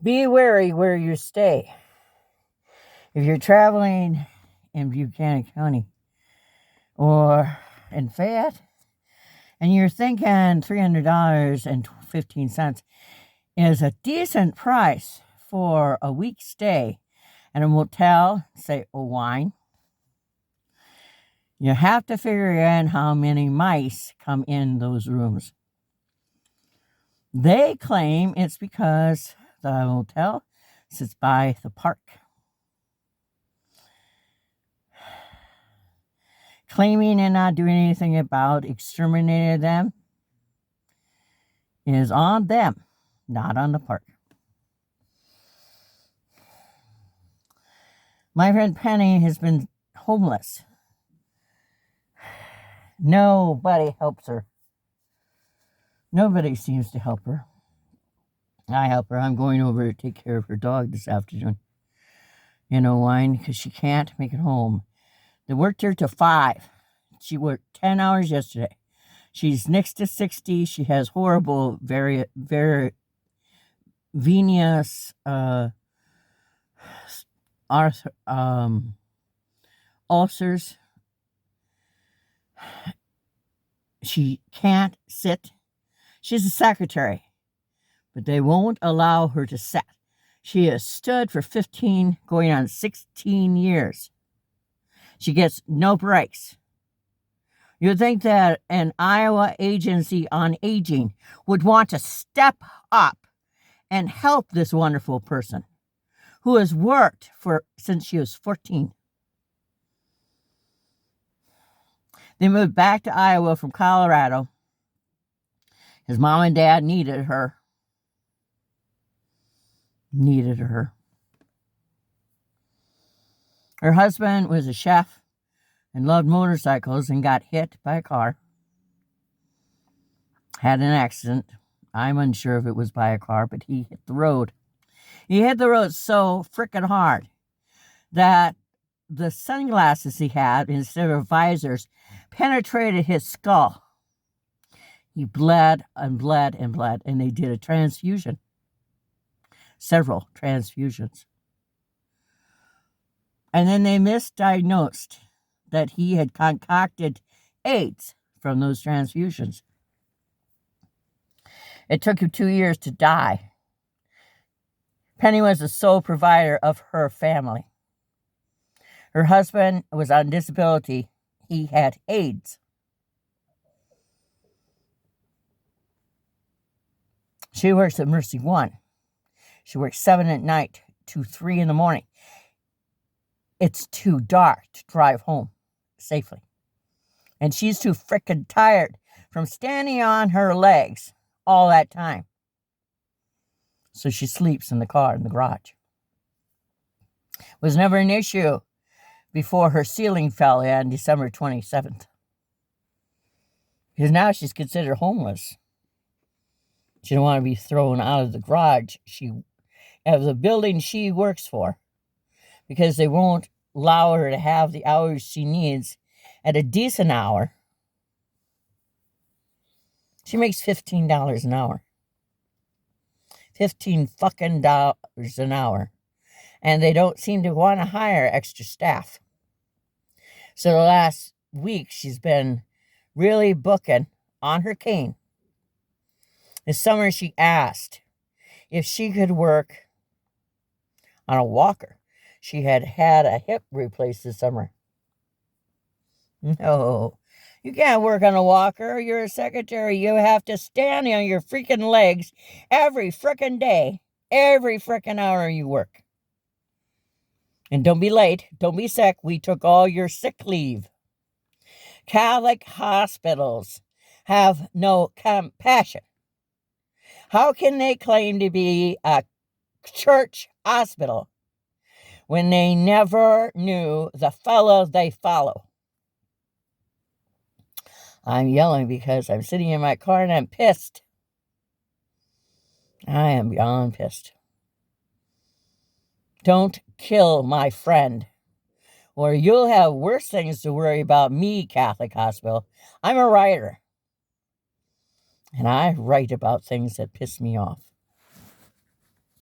Be wary where you stay. If you're traveling in Buchanan County or in Fayette, and you're thinking $300.15 is a decent price for a week stay at a motel, say Owine, you have to figure in how many mice come in those rooms. They claim it's because the motel sits by the park. Claiming and not doing anything about exterminating them is on them, not on the park. My friend Penny has been homeless. Nobody helps her. Nobody seems to help her. I help her. I'm going over to take care of her dog this afternoon. You know why? Because she can't make it home. They worked her to 5. She worked 10 hours yesterday. She's next to 60. She has horrible, very venous ulcers. She can't sit. She's a secretary, but they won't allow her to sit. She has stood for 15, going on 16 years. She gets no breaks. You'd think that an Iowa agency on aging would want to step up and help this wonderful person who has worked since she was 14. They moved back to Iowa from Colorado. His mom and dad needed her. Her husband was a chef and loved motorcycles and got hit by a car. Had an accident. I'm unsure if it was by a car, but he hit the road. He hit the road so freaking hard that the sunglasses he had, instead of visors, penetrated his skull. He bled and bled and bled, and they did a transfusion. Several transfusions. And then they misdiagnosed that he had concocted AIDS from those transfusions. It took him 2 years to die. Penny was the sole provider of her family. Her husband was on disability. He had AIDS. She works at Mercy One. She works 7 at night to 3 in the morning. It's too dark to drive home safely. And she's too frickin' tired from standing on her legs all that time. So she sleeps in the car in the garage. It was never an issue before her ceiling fell on December 27th. Because now she's considered homeless. She don't want to be thrown out of the garage of the building she works for, because they won't allow her to have the hours she needs at a decent hour. She makes $15 an hour. $15 an hour. And they don't seem to want to hire extra staff. So the last week she's been really booking on her cane. This summer she asked if she could work on a walker. She had a hip replaced this summer. No, you can't work on a walker. You're a secretary. You have to stand on your freaking legs every freaking day, every freaking hour you work. And don't be late. Don't be sick. We took all your sick leave. Catholic hospitals have no compassion. How can they claim to be a church hospital when they never knew the fellow they follow? I'm yelling because I'm sitting in my car and I'm pissed. I am beyond pissed. Don't kill my friend, or you'll have worse things to worry about. Me, Catholic hospital. I'm a writer, and I write about things that piss me off.